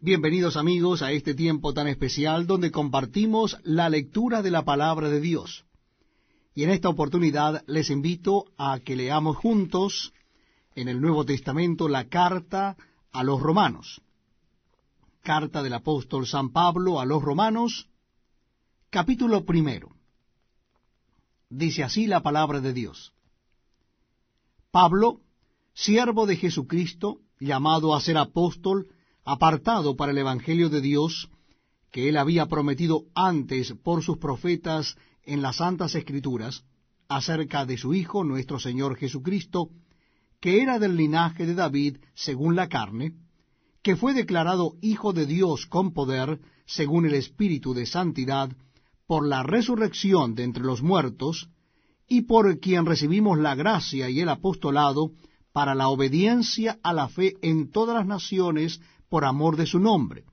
Bienvenidos amigos a este tiempo tan especial donde compartimos la lectura de la palabra de Dios. Y en esta oportunidad les invito a que leamos juntos en el Nuevo Testamento la carta a los Romanos. Carta del apóstol San Pablo a los Romanos, capítulo 1. Dice así la palabra de Dios. Pablo, siervo de Jesucristo, llamado a ser apóstol, apartado para el Evangelio de Dios, que él había prometido antes por sus profetas en las Santas Escrituras, acerca de su Hijo, nuestro Señor Jesucristo, que era del linaje de David según la carne, que fue declarado Hijo de Dios con poder, según el Espíritu de Santidad, por la resurrección de entre los muertos, y por quien recibimos la gracia y el apostolado para la obediencia a la fe en todas las naciones por amor de su nombre,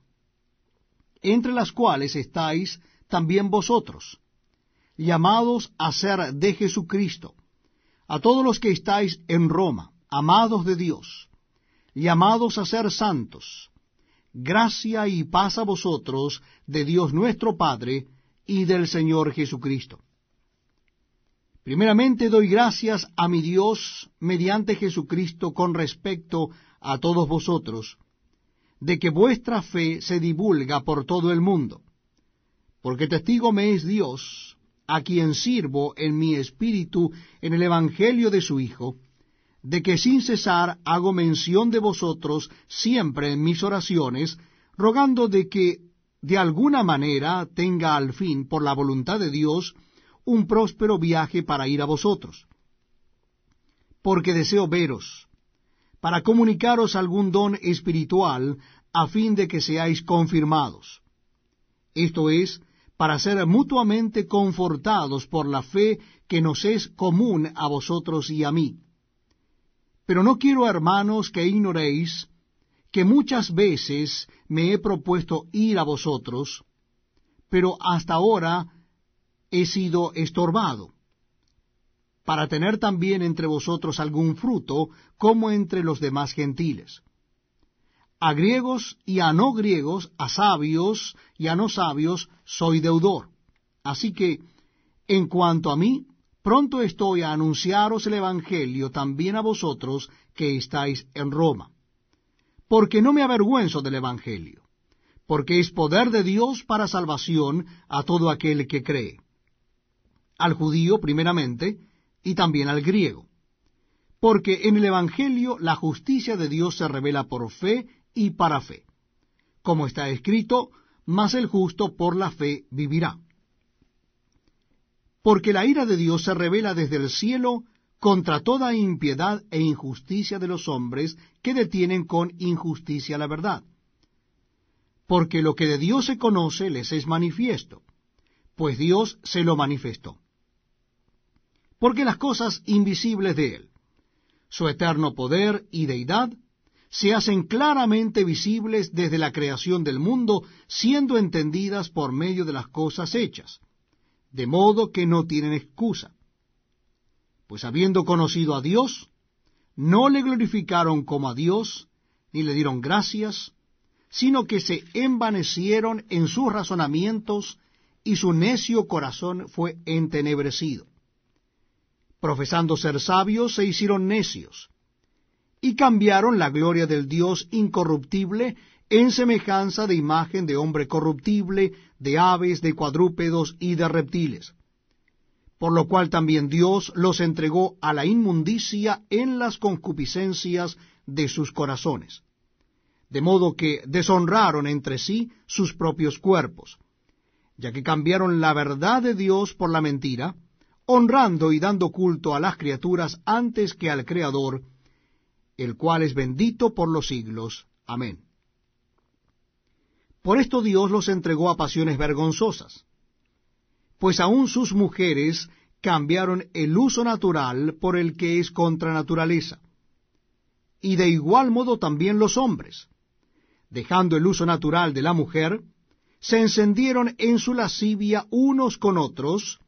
entre las cuales estáis también vosotros, llamados a ser de Jesucristo, a todos los que estáis en Roma, amados de Dios, llamados a ser santos, gracia y paz a vosotros de Dios nuestro Padre y del Señor Jesucristo. Primeramente doy gracias a mi Dios mediante Jesucristo con respecto a todos vosotros, de que vuestra fe se divulga por todo el mundo, porque testigo me es Dios, a quien sirvo en mi espíritu en el Evangelio de su Hijo, de que sin cesar hago mención de vosotros siempre en mis oraciones, rogando de que de alguna manera tenga al fin, por la voluntad de Dios, un próspero viaje para ir a vosotros. Porque deseo veros, para comunicaros algún don espiritual, a fin de que seáis confirmados. Esto es, para ser mutuamente confortados por la fe que nos es común a vosotros y a mí. Pero no quiero, hermanos, que ignoréis que muchas veces me he propuesto ir a vosotros, pero hasta ahora he sido estorbado, para tener también entre vosotros algún fruto, como entre los demás gentiles. A griegos y a no griegos, a sabios y a no sabios, soy deudor. Así que, en cuanto a mí, pronto estoy a anunciaros el Evangelio también a vosotros que estáis en Roma. Porque no me avergüenzo del Evangelio, porque es poder de Dios para salvación a todo aquel que cree, al judío primeramente, y también al griego. Porque en el Evangelio la justicia de Dios se revela por fe y para fe. Como está escrito, mas el justo por la fe vivirá. Porque la ira de Dios se revela desde el cielo contra toda impiedad e injusticia de los hombres que detienen con injusticia la verdad. Porque lo que de Dios se conoce les es manifiesto, pues Dios se lo manifestó. Porque las cosas invisibles de Él, su eterno poder y deidad, se hacen claramente visibles desde la creación del mundo, siendo entendidas por medio de las cosas hechas, de modo que no tienen excusa. Pues habiendo conocido a Dios, no le glorificaron como a Dios, ni le dieron gracias, sino que se envanecieron en sus razonamientos, y su necio corazón fue entenebrecido. Profesando ser sabios, se hicieron necios, y cambiaron la gloria del Dios incorruptible en semejanza de imagen de hombre corruptible, de aves, de cuadrúpedos y de reptiles. Por lo cual también Dios los entregó a la inmundicia en las concupiscencias de sus corazones, de modo que deshonraron entre sí sus propios cuerpos, ya que cambiaron la verdad de Dios por la mentira, honrando y dando culto a las criaturas antes que al Creador, el cual es bendito por los siglos. Amén. Por esto Dios los entregó a pasiones vergonzosas, pues aun sus mujeres cambiaron el uso natural por el que es contra naturaleza, y de igual modo también los hombres, dejando el uso natural de la mujer, se encendieron en su lascivia unos con otros,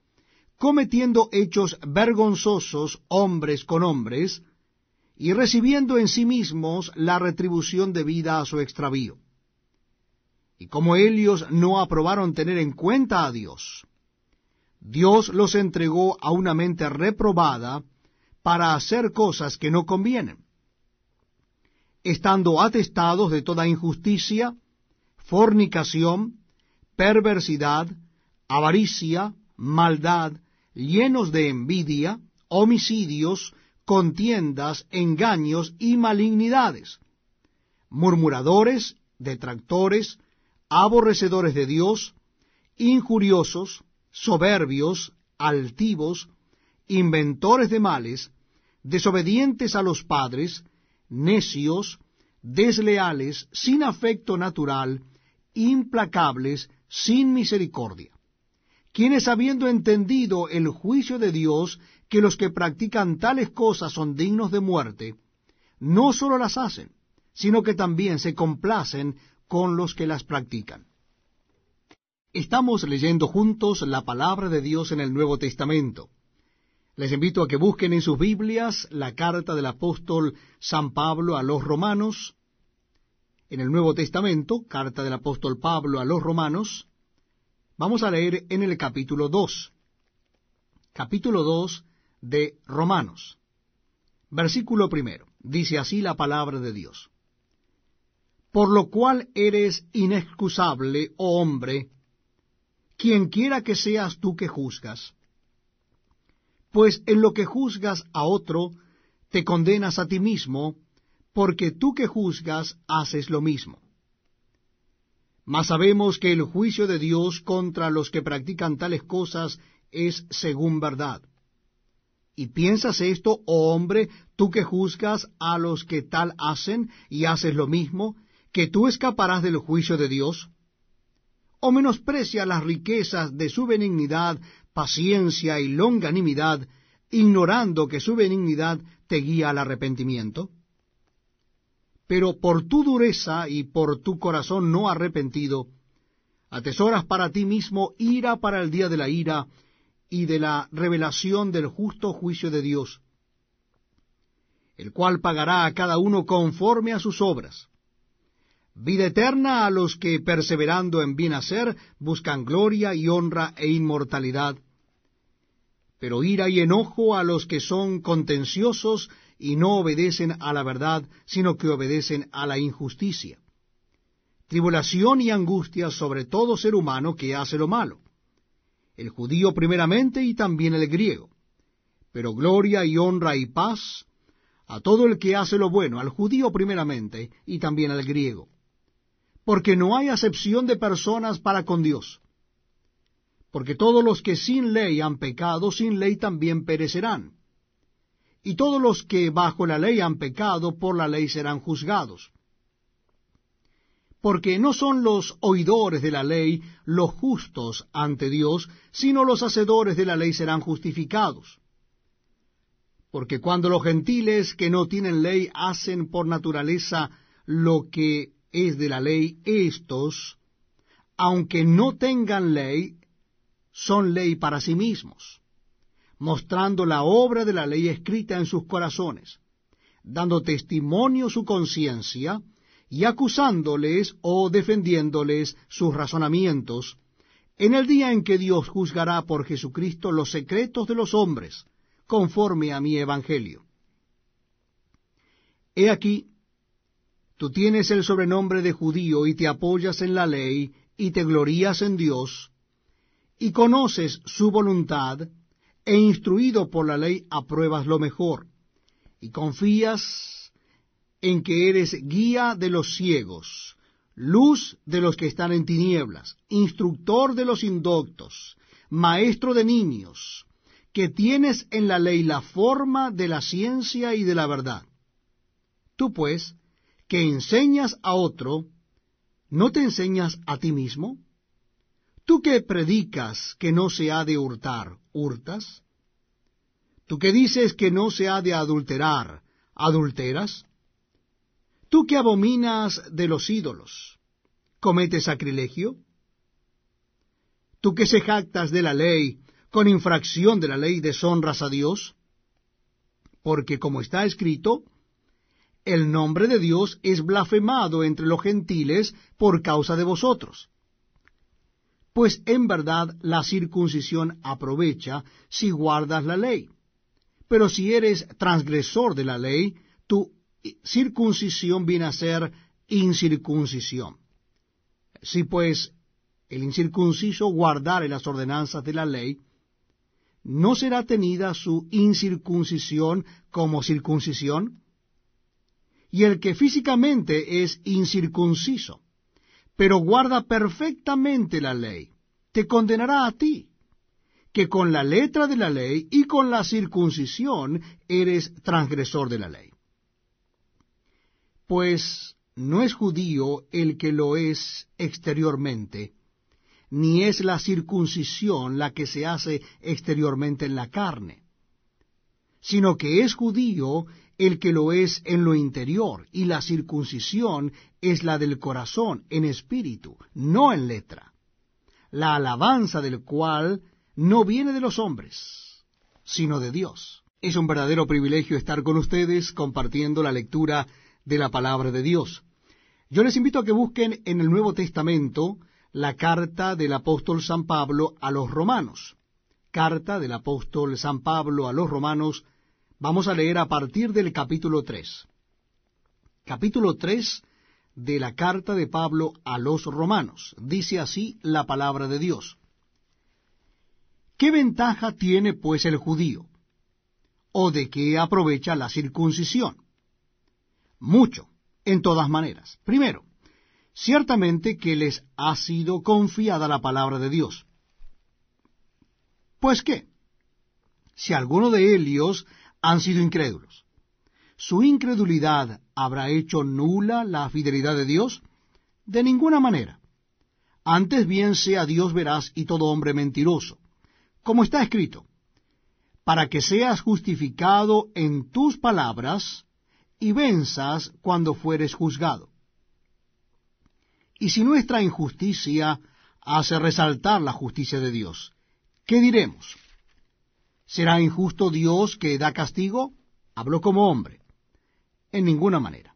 cometiendo hechos vergonzosos hombres con hombres, y recibiendo en sí mismos la retribución debida a su extravío. Y como ellos no aprobaron tener en cuenta a Dios, Dios los entregó a una mente reprobada para hacer cosas que no convienen, estando atestados de toda injusticia, fornicación, perversidad, avaricia, maldad, llenos de envidia, homicidios, contiendas, engaños y malignidades, murmuradores, detractores, aborrecedores de Dios, injuriosos, soberbios, altivos, inventores de males, desobedientes a los padres, necios, desleales, sin afecto natural, implacables, sin misericordia, quienes habiendo entendido el juicio de Dios, que los que practican tales cosas son dignos de muerte, no sólo las hacen, sino que también se complacen con los que las practican. Estamos leyendo juntos la palabra de Dios en el Nuevo Testamento. Les invito a que busquen en sus Biblias la carta del apóstol San Pablo a los Romanos. En el Nuevo Testamento, carta del apóstol Pablo a los Romanos, vamos a leer en el capítulo 2. Capítulo 2 de Romanos. Versículo 1. Dice así la palabra de Dios. Por lo cual eres inexcusable, oh hombre, quien quiera que seas tú que juzgas. Pues en lo que juzgas a otro, te condenas a ti mismo, porque tú que juzgas haces lo mismo. Mas sabemos que el juicio de Dios contra los que practican tales cosas es según verdad. ¿Y piensas esto, oh hombre, tú que juzgas a los que tal hacen y haces lo mismo, que tú escaparás del juicio de Dios? ¿O menosprecia las riquezas de su benignidad, paciencia y longanimidad, ignorando que su benignidad te guía al arrepentimiento? Pero por tu dureza y por tu corazón no arrepentido, atesoras para ti mismo ira para el día de la ira y de la revelación del justo juicio de Dios, el cual pagará a cada uno conforme a sus obras. Vida eterna a los que, perseverando en bien hacer, buscan gloria y honra e inmortalidad, pero ira y enojo a los que son contenciosos y no obedecen a la verdad, sino que obedecen a la injusticia. Tribulación y angustia sobre todo ser humano que hace lo malo, el judío primeramente y también el griego, pero gloria y honra y paz a todo el que hace lo bueno, al judío primeramente y también al griego, porque no hay acepción de personas para con Dios. Porque todos los que sin ley han pecado, sin ley también perecerán. Y todos los que bajo la ley han pecado, por la ley serán juzgados. Porque no son los oidores de la ley los justos ante Dios, sino los hacedores de la ley serán justificados. Porque cuando los gentiles que no tienen ley hacen por naturaleza lo que es de la ley, éstos, aunque no tengan ley, son ley para sí mismos, mostrando la obra de la ley escrita en sus corazones, dando testimonio su conciencia, y acusándoles o defendiéndoles sus razonamientos, en el día en que Dios juzgará por Jesucristo los secretos de los hombres, conforme a mi evangelio. He aquí, tú tienes el sobrenombre de judío y te apoyas en la ley y te glorías en Dios, y conoces su voluntad, e instruido por la ley apruebas lo mejor, y confías en que eres guía de los ciegos, luz de los que están en tinieblas, instructor de los indoctos, maestro de niños, que tienes en la ley la forma de la ciencia y de la verdad. Tú pues, que enseñas a otro, ¿no te enseñas a ti mismo? Tú que predicas que no se ha de hurtar, ¿hurtas? Tú que dices que no se ha de adulterar, ¿adulteras? Tú que abominas de los ídolos, ¿cometes sacrilegio? Tú que se jactas de la ley, con infracción de la ley deshonras a Dios, porque como está escrito, el nombre de Dios es blasfemado entre los gentiles por causa de vosotros. Pues en verdad la circuncisión aprovecha si guardas la ley. Pero si eres transgresor de la ley, tu circuncisión viene a ser incircuncisión. Si pues el incircunciso guardare las ordenanzas de la ley, ¿no será tenida su incircuncisión como circuncisión? Y el que físicamente es incircunciso, pero guarda perfectamente la ley, te condenará a ti, que con la letra de la ley y con la circuncisión eres transgresor de la ley. Pues no es judío el que lo es exteriormente, ni es la circuncisión la que se hace exteriormente en la carne, sino que es judío el que lo es en lo interior, y la circuncisión es la del corazón, en espíritu, no en letra, la alabanza del cual no viene de los hombres, sino de Dios. Es un verdadero privilegio estar con ustedes compartiendo la lectura de la palabra de Dios. Yo les invito a que busquen en el Nuevo Testamento la carta del apóstol San Pablo a los romanos. Carta del apóstol San Pablo a los romanos, vamos a leer a partir del capítulo 3. Capítulo 3 de la carta de Pablo a los romanos. Dice así la palabra de Dios. ¿Qué ventaja tiene pues el judío? ¿O de qué aprovecha la circuncisión? Mucho, en todas maneras. Primero, ciertamente que les ha sido confiada la palabra de Dios. ¿Pues qué? Si alguno de ellos han sido incrédulos, ¿su incredulidad habrá hecho nula la fidelidad de Dios? De ninguna manera. Antes bien sea Dios veraz y todo hombre mentiroso, como está escrito, para que seas justificado en tus palabras y venzas cuando fueres juzgado. Y si nuestra injusticia hace resaltar la justicia de Dios, ¿qué diremos? ¿Será injusto Dios que da castigo? Habló como hombre. En ninguna manera.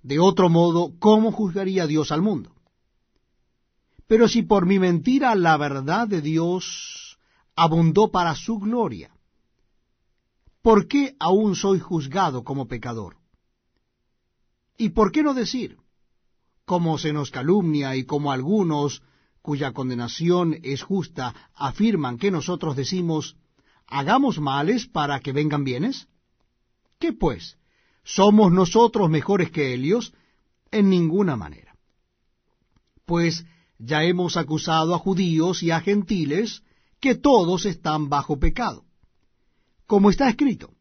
De otro modo, ¿cómo juzgaría Dios al mundo? Pero si por mi mentira la verdad de Dios abundó para su gloria, ¿por qué aún soy juzgado como pecador? ¿Y por qué no decir, como se nos calumnia y como algunos, cuya condenación es justa, afirman que nosotros decimos, hagamos males para que vengan bienes? ¿Qué pues? ¿Somos nosotros mejores que ellos? En ninguna manera. Pues ya hemos acusado a judíos y a gentiles que todos están bajo pecado. Como está escrito,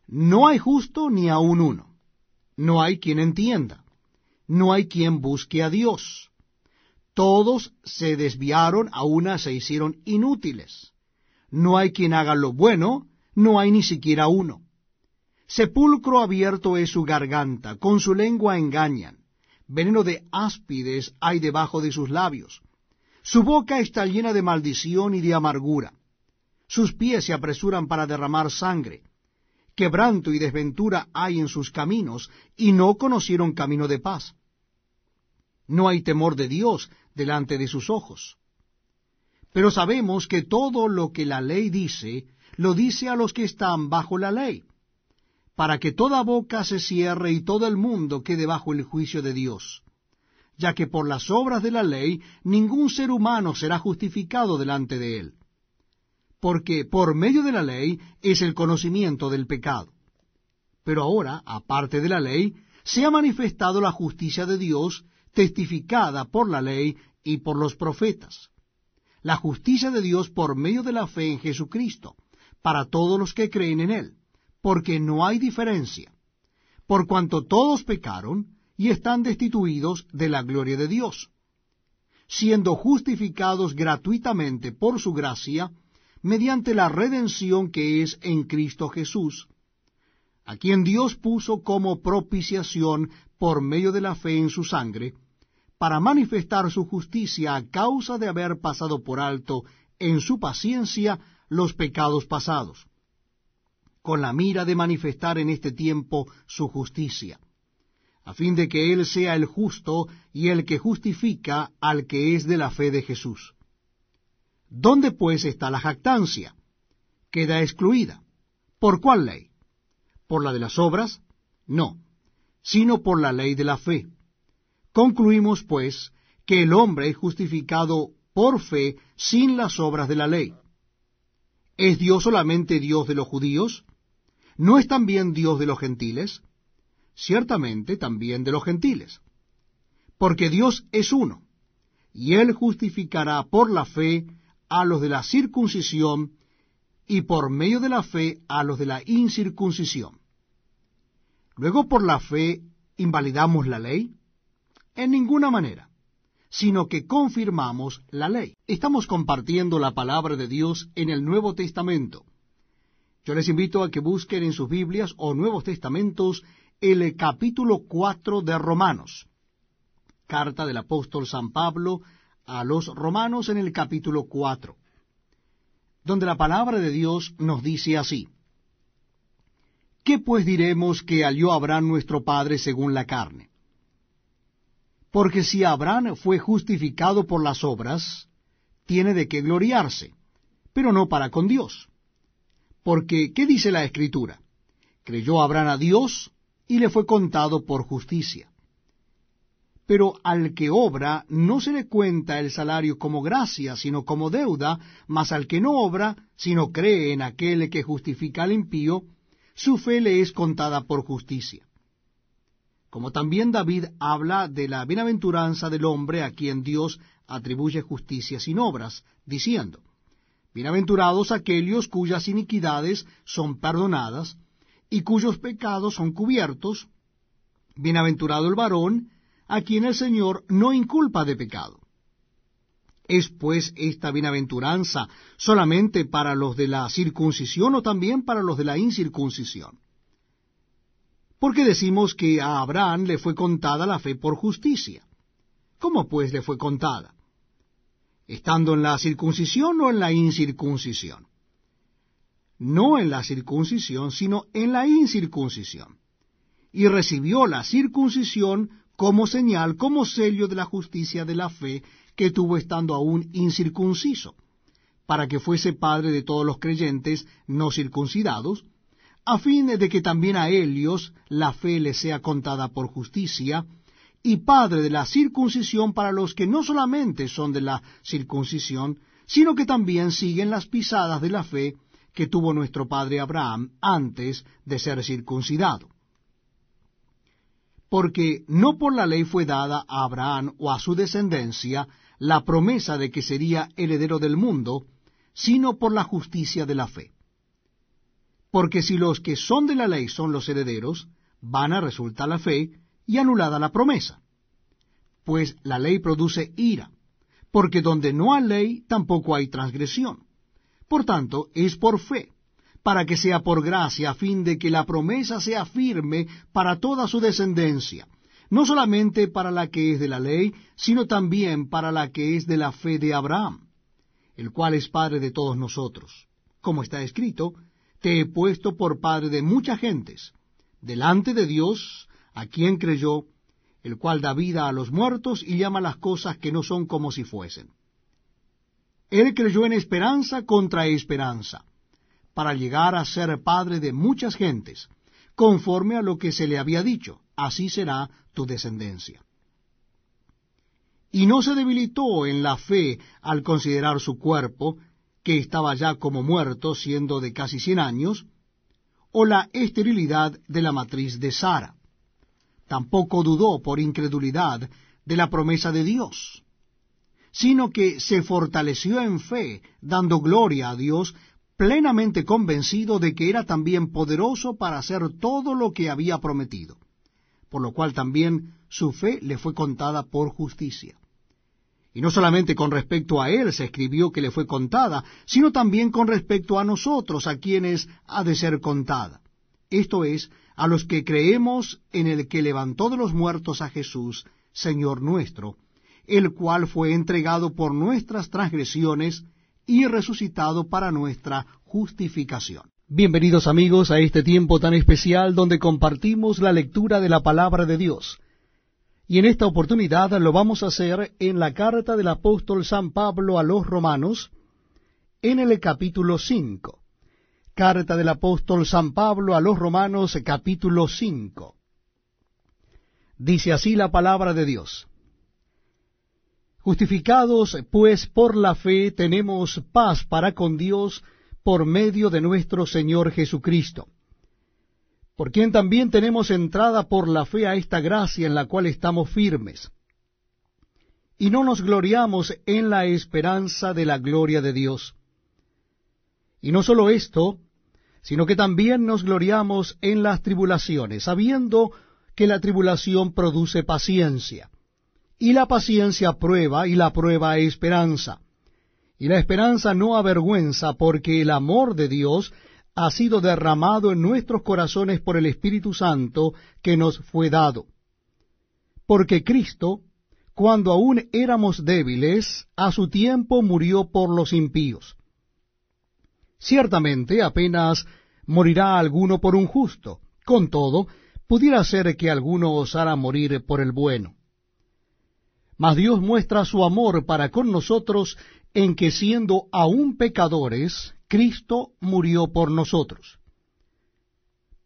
no hay justo ni aun uno, no hay quien entienda, no hay quien busque a Dios. Todos se desviaron, a una se hicieron inútiles. No hay quien haga lo bueno, no hay ni siquiera uno. Sepulcro abierto es su garganta, con su lengua engañan. Veneno de áspides hay debajo de sus labios. Su boca está llena de maldición y de amargura. Sus pies se apresuran para derramar sangre. Quebranto y desventura hay en sus caminos, y no conocieron camino de paz. No hay temor de Dios delante de sus ojos. Pero sabemos que todo lo que la ley dice, lo dice a los que están bajo la ley, para que toda boca se cierre y todo el mundo quede bajo el juicio de Dios, ya que por las obras de la ley ningún ser humano será justificado delante de él, porque por medio de la ley es el conocimiento del pecado. Pero ahora, aparte de la ley, se ha manifestado la justicia de Dios, testificada por la ley y por los profetas. La justicia de Dios por medio de la fe en Jesucristo, para todos los que creen en Él, porque no hay diferencia, por cuanto todos pecaron y están destituidos de la gloria de Dios, siendo justificados gratuitamente por su gracia, mediante la redención que es en Cristo Jesús, a quien Dios puso como propiciación por medio de la fe en su sangre, para manifestar su justicia a causa de haber pasado por alto en su paciencia los pecados pasados, con la mira de manifestar en este tiempo su justicia, a fin de que Él sea el justo y el que justifica al que es de la fe de Jesús. ¿Dónde pues está la jactancia? Queda excluida. ¿Por cuál ley? ¿Por la de las obras? No, sino por la ley de la fe. Concluimos, pues, que el hombre es justificado por fe sin las obras de la ley. ¿Es Dios solamente Dios de los judíos? ¿No es también Dios de los gentiles? Ciertamente también de los gentiles. Porque Dios es uno, y Él justificará por la fe a los de la circuncisión y por medio de la fe a los de la incircuncisión. Luego, por la fe, ¿invalidamos la ley? En ninguna manera, sino que confirmamos la ley. Estamos compartiendo la palabra de Dios en el Nuevo Testamento. Yo les invito a que busquen en sus Biblias o Nuevos Testamentos el capítulo 4 de Romanos. Carta del apóstol San Pablo a los Romanos en el capítulo 4, donde la palabra de Dios nos dice así: ¿Qué pues diremos que halló Abraham nuestro padre según la carne? Porque si Abraham fue justificado por las obras, tiene de qué gloriarse, pero no para con Dios. Porque, ¿qué dice la Escritura? Creyó Abraham a Dios, y le fue contado por justicia. Pero al que obra no se le cuenta el salario como gracia, sino como deuda, mas al que no obra, sino cree en aquel que justifica al impío, su fe le es contada por justicia. Como también David habla de la bienaventuranza del hombre a quien Dios atribuye justicia sin obras, diciendo: Bienaventurados aquellos cuyas iniquidades son perdonadas, y cuyos pecados son cubiertos. Bienaventurado el varón a quien el Señor no inculpa de pecado. ¿Es pues esta bienaventuranza solamente para los de la circuncisión o también para los de la incircuncisión? Porque decimos que a Abraham le fue contada la fe por justicia. ¿Cómo pues le fue contada? ¿Estando en la circuncisión o en la incircuncisión? No en la circuncisión, sino en la incircuncisión. Y recibió la circuncisión como señal, como sello de la justicia de la fe que tuvo estando aún incircunciso, para que fuese padre de todos los creyentes no circuncidados, a fin de que también a ellos la fe les sea contada por justicia, y padre de la circuncisión para los que no solamente son de la circuncisión, sino que también siguen las pisadas de la fe que tuvo nuestro padre Abraham antes de ser circuncidado. Porque no por la ley fue dada a Abraham o a su descendencia la promesa de que sería heredero del mundo, sino por la justicia de la fe. Porque si los que son de la ley son los herederos, vana resulta la fe y anulada la promesa. Pues la ley produce ira, porque donde no hay ley tampoco hay transgresión. Por tanto, es por fe, para que sea por gracia, a fin de que la promesa sea firme para toda su descendencia, no solamente para la que es de la ley, sino también para la que es de la fe de Abraham, el cual es padre de todos nosotros. Como está escrito: Te he puesto por padre de muchas gentes, delante de Dios, a quien creyó, el cual da vida a los muertos y llama las cosas que no son como si fuesen. Él creyó en esperanza contra esperanza, para llegar a ser padre de muchas gentes, conforme a lo que se le había dicho: así será tu descendencia. Y no se debilitó en la fe al considerar su cuerpo, que estaba ya como muerto, siendo de casi 100 años, o la esterilidad de la matriz de Sara. Tampoco dudó por incredulidad de la promesa de Dios, sino que se fortaleció en fe, dando gloria a Dios, plenamente convencido de que era también poderoso para hacer todo lo que había prometido, por lo cual también su fe le fue contada por justicia. Y no solamente con respecto a él se escribió que le fue contada, sino también con respecto a nosotros, a quienes ha de ser contada. Esto es, a los que creemos en el que levantó de los muertos a Jesús, Señor nuestro, el cual fue entregado por nuestras transgresiones y resucitado para nuestra justificación. Bienvenidos amigos a este tiempo tan especial donde compartimos la lectura de la palabra de Dios. Y en esta oportunidad lo vamos a hacer en la carta del apóstol San Pablo a los Romanos, en el capítulo 5. Carta del apóstol San Pablo a los Romanos, capítulo 5. Dice así la palabra de Dios. Justificados, pues, por la fe tenemos paz para con Dios por medio de nuestro Señor Jesucristo, por quien también tenemos entrada por la fe a esta gracia en la cual estamos firmes. Y no nos gloriamos en la esperanza de la gloria de Dios. Y no solo esto, sino que también nos gloriamos en las tribulaciones, sabiendo que la tribulación produce paciencia, y la paciencia prueba, y la prueba esperanza. Y la esperanza no avergüenza, porque el amor de Dios ha sido derramado en nuestros corazones por el Espíritu Santo que nos fue dado. Porque Cristo, cuando aún éramos débiles, a su tiempo murió por los impíos. Ciertamente apenas morirá alguno por un justo, con todo, pudiera ser que alguno osara morir por el bueno. Mas Dios muestra su amor para con nosotros en que siendo aún pecadores, Cristo murió por nosotros.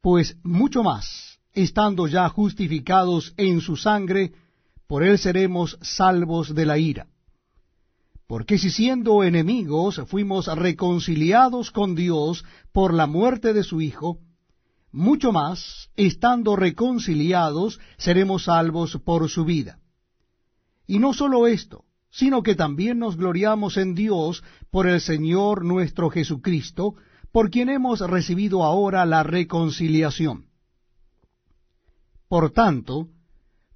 Pues mucho más, estando ya justificados en su sangre, por él seremos salvos de la ira. Porque si siendo enemigos fuimos reconciliados con Dios por la muerte de su Hijo, mucho más, estando reconciliados, seremos salvos por su vida. Y no solo esto, sino que también nos gloriamos en Dios por el Señor nuestro Jesucristo, por quien hemos recibido ahora la reconciliación. Por tanto,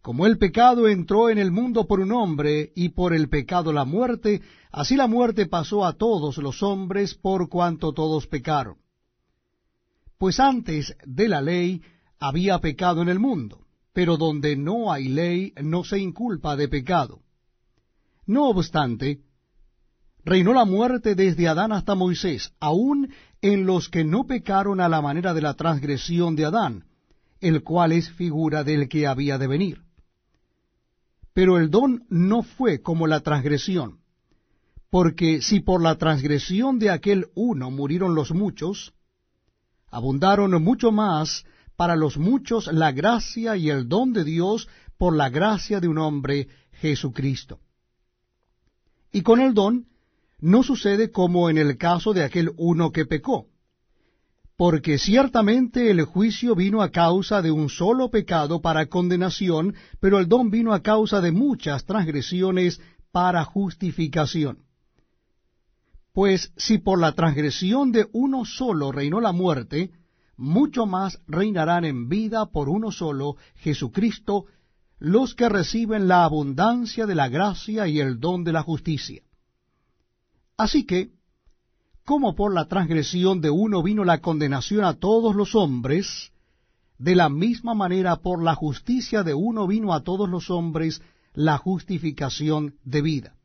como el pecado entró en el mundo por un hombre, y por el pecado la muerte, así la muerte pasó a todos los hombres por cuanto todos pecaron. Pues antes de la ley había pecado en el mundo, pero donde no hay ley no se inculpa de pecado. No obstante, reinó la muerte desde Adán hasta Moisés, aun en los que no pecaron a la manera de la transgresión de Adán, el cual es figura del que había de venir. Pero el don no fue como la transgresión, porque si por la transgresión de aquel uno murieron los muchos, abundaron mucho más para los muchos la gracia y el don de Dios por la gracia de un hombre, Jesucristo. Y con el don no sucede como en el caso de aquel uno que pecó, porque ciertamente el juicio vino a causa de un solo pecado para condenación, pero el don vino a causa de muchas transgresiones para justificación. Pues si por la transgresión de uno solo reinó la muerte, mucho más reinarán en vida por uno solo, Jesucristo, los que reciben la abundancia de la gracia y el don de la justicia. Así que, como por la transgresión de uno vino la condenación a todos los hombres, de la misma manera por la justicia de uno vino a todos los hombres la justificación de vida.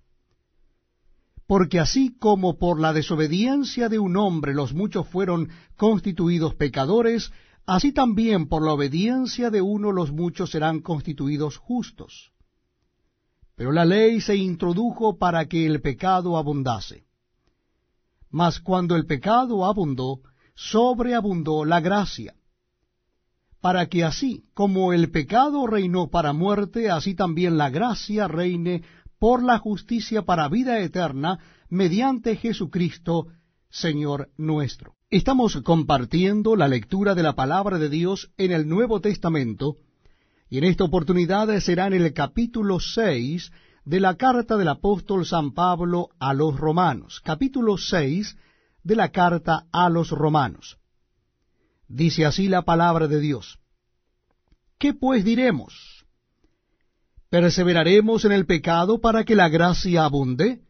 Porque así como por la desobediencia de un hombre los muchos fueron constituidos pecadores, así también por la obediencia de uno los muchos serán constituidos justos. Pero la ley se introdujo para que el pecado abundase. Mas cuando el pecado abundó, sobreabundó la gracia, para que así como el pecado reinó para muerte, así también la gracia reine por la justicia para vida eterna, mediante Jesucristo, Señor nuestro. Estamos compartiendo la lectura de la palabra de Dios en el Nuevo Testamento, y en esta oportunidad será en el capítulo 6 de la carta del apóstol San Pablo a los Romanos. Capítulo 6 de la carta a los Romanos. Dice así la palabra de Dios. ¿Qué pues diremos? ¿Perseveraremos en el pecado para que la gracia abunde?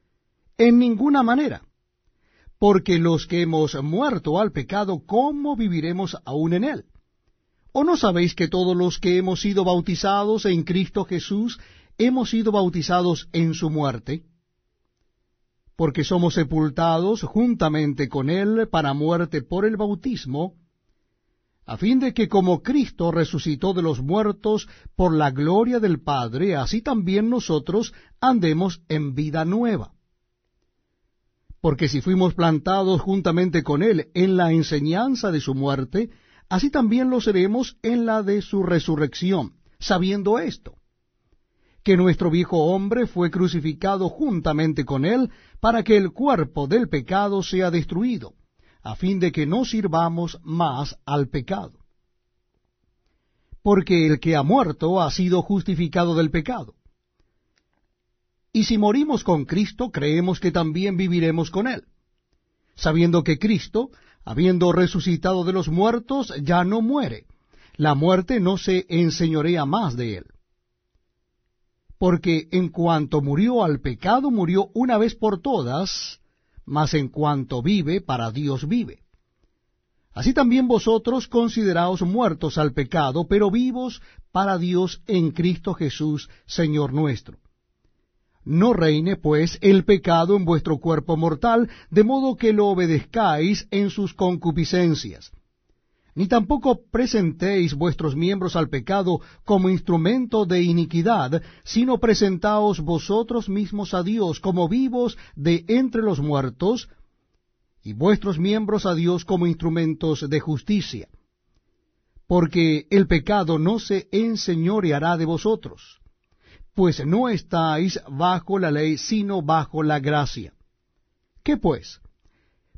En ninguna manera. Porque los que hemos muerto al pecado, ¿cómo viviremos aún en él? ¿O no sabéis que todos los que hemos sido bautizados en Cristo Jesús, hemos sido bautizados en su muerte? porque somos sepultados juntamente con él para muerte por el bautismo, a fin de que como Cristo resucitó de los muertos por la gloria del Padre, así también nosotros andemos en vida nueva. Porque si fuimos plantados juntamente con él en la enseñanza de su muerte, así también lo seremos en la de su resurrección, sabiendo esto, que nuestro viejo hombre fue crucificado juntamente con él, para que el cuerpo del pecado sea destruido, a fin de que no sirvamos más al pecado. Porque el que ha muerto ha sido justificado del pecado. Y si morimos con Cristo, creemos que también viviremos con él, sabiendo que Cristo, habiendo resucitado de los muertos, ya no muere. La muerte no se enseñorea más de él. Porque en cuanto murió al pecado, murió una vez por todas, mas en cuanto vive, para Dios vive. Así también vosotros consideraos muertos al pecado, pero vivos para Dios en Cristo Jesús, Señor nuestro. No reine, pues, el pecado en vuestro cuerpo mortal, de modo que lo obedezcáis en sus concupiscencias. Ni tampoco presentéis vuestros miembros al pecado como instrumento de iniquidad, sino presentaos vosotros mismos a Dios como vivos de entre los muertos, y vuestros miembros a Dios como instrumentos de justicia. Porque el pecado no se enseñoreará de vosotros, pues no estáis bajo la ley, sino bajo la gracia. ¿Qué pues?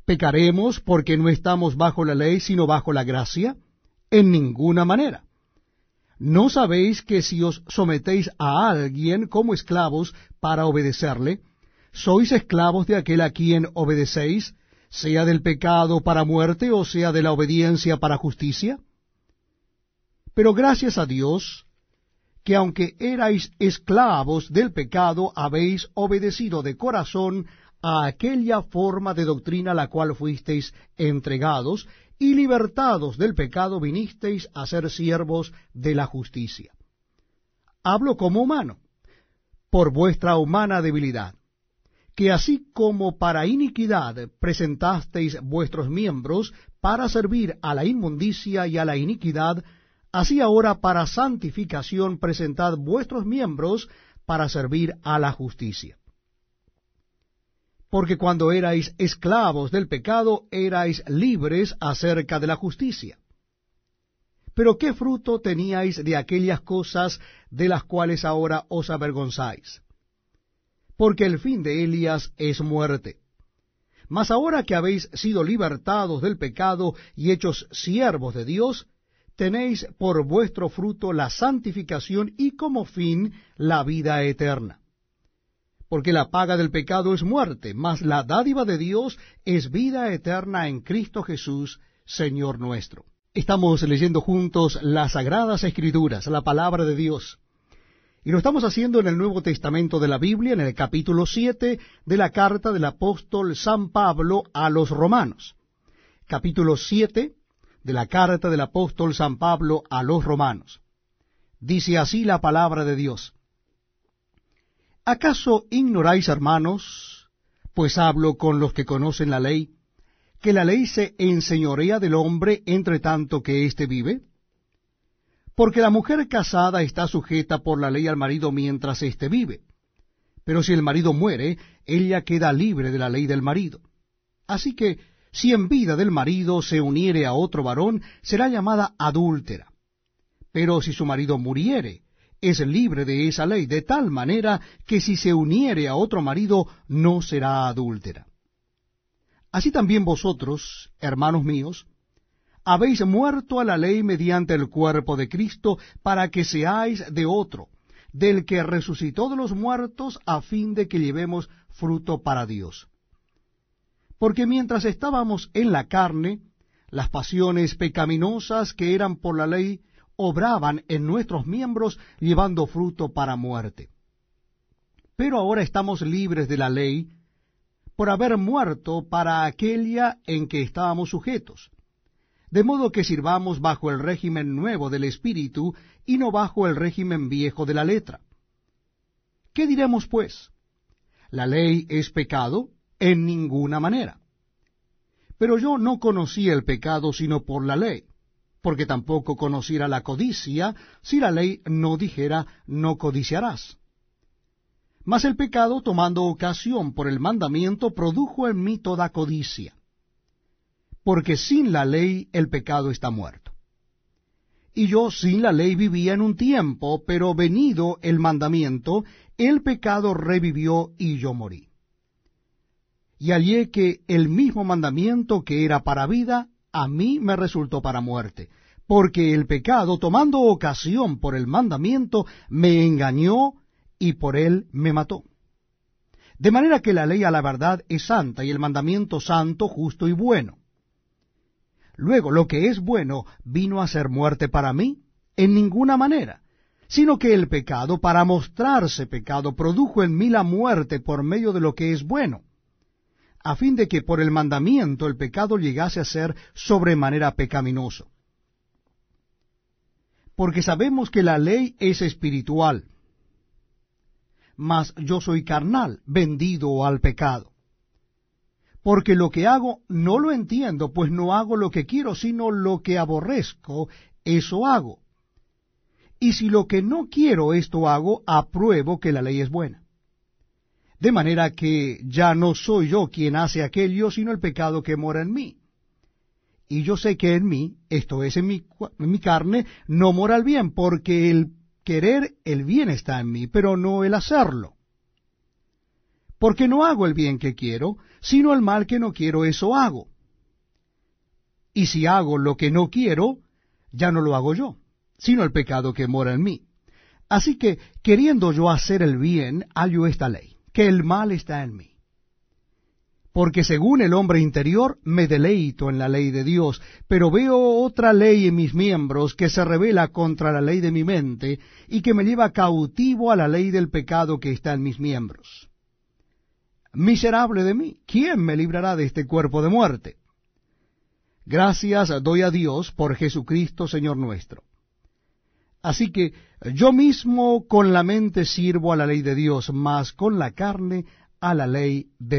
¿Pecaremos porque no estamos bajo la ley, sino bajo la gracia? En ninguna manera. ¿No sabéis que si os sometéis a alguien como esclavos para obedecerle, sois esclavos de aquel a quien obedecéis, sea del pecado para muerte o sea de la obediencia para justicia? Pero gracias a Dios, que aunque erais esclavos del pecado, habéis obedecido de corazón a aquella forma de doctrina a la cual fuisteis entregados, y libertados del pecado vinisteis a ser siervos de la justicia. Hablo como humano, por vuestra humana debilidad, que así como para iniquidad presentasteis vuestros miembros para servir a la inmundicia y a la iniquidad, así ahora para santificación presentad vuestros miembros para servir a la justicia. Porque cuando erais esclavos del pecado, erais libres acerca de la justicia. Pero ¿qué fruto teníais de aquellas cosas de las cuales ahora os avergonzáis? Porque el fin de ellas es muerte. Mas ahora que habéis sido libertados del pecado y hechos siervos de Dios, tenéis por vuestro fruto la santificación y como fin la vida eterna. Porque la paga del pecado es muerte, mas la dádiva de Dios es vida eterna en Cristo Jesús, Señor nuestro. Estamos leyendo juntos las Sagradas Escrituras, la palabra de Dios. Y lo estamos haciendo en el Nuevo Testamento de la Biblia, en el capítulo 7 de la carta del apóstol San Pablo a los Romanos. Capítulo 7 de la carta del apóstol San Pablo a los Romanos. Dice así la palabra de Dios. ¿Acaso ignoráis, hermanos, pues hablo con los que conocen la ley, que la ley se enseñorea del hombre entre tanto que éste vive? Porque la mujer casada está sujeta por la ley al marido mientras éste vive. Pero si el marido muere, ella queda libre de la ley del marido. Así que, si en vida del marido se uniere a otro varón, será llamada adúltera. Pero si su marido muriere, es libre de esa ley, de tal manera que si se uniere a otro marido, no será adúltera. Así también vosotros, hermanos míos, habéis muerto a la ley mediante el cuerpo de Cristo, para que seáis de otro, del que resucitó de los muertos, a fin de que llevemos fruto para Dios. Porque mientras estábamos en la carne, las pasiones pecaminosas que eran por la ley obraban en nuestros miembros, llevando fruto para muerte. Pero ahora estamos libres de la ley, por haber muerto para aquella en que estábamos sujetos, de modo que sirvamos bajo el régimen nuevo del Espíritu, y no bajo el régimen viejo de la letra. ¿Qué diremos, pues? ¿La ley es pecado? en ninguna manera. Pero yo no conocí el pecado sino por la ley, porque tampoco conociera la codicia si la ley no dijera no codiciarás. Mas el pecado, tomando ocasión por el mandamiento, produjo en mí toda codicia, porque sin la ley el pecado está muerto. Y yo sin la ley vivía en un tiempo, pero venido el mandamiento, el pecado revivió y yo morí. Y hallé que el mismo mandamiento que era para vida, a mí me resultó para muerte, porque el pecado, tomando ocasión por el mandamiento, me engañó y por él me mató. De manera que la ley a la verdad es santa, y el mandamiento santo, justo y bueno. Luego, lo que es bueno vino a ser muerte para mí, en ninguna manera, sino que el pecado, para mostrarse pecado, produjo en mí la muerte por medio de lo que es bueno, a fin de que por el mandamiento el pecado llegase a ser sobremanera pecaminoso. Porque sabemos que la ley es espiritual, mas yo soy carnal, vendido al pecado. Porque lo que hago no lo entiendo, pues no hago lo que quiero, sino lo que aborrezco, eso hago. Y si lo que no quiero esto hago, apruebo que la ley es buena. De manera que ya no soy yo quien hace aquello, sino el pecado que mora en mí. Y yo sé que en mí, esto es en mi carne, no mora el bien, porque el querer el bien está en mí, pero no el hacerlo. Porque no hago el bien que quiero, sino el mal que no quiero, eso hago. Y si hago lo que no quiero, ya no lo hago yo, sino el pecado que mora en mí. Así que, queriendo yo hacer el bien, hallo esta ley, que el mal está en mí. Porque según el hombre interior me deleito en la ley de Dios, pero veo otra ley en mis miembros que se rebela contra la ley de mi mente y que me lleva cautivo a la ley del pecado que está en mis miembros. Miserable de mí, ¿quién me librará de este cuerpo de muerte? Gracias doy a Dios por Jesucristo Señor nuestro. Así que yo mismo con la mente sirvo a la ley de Dios, mas con la carne a la ley del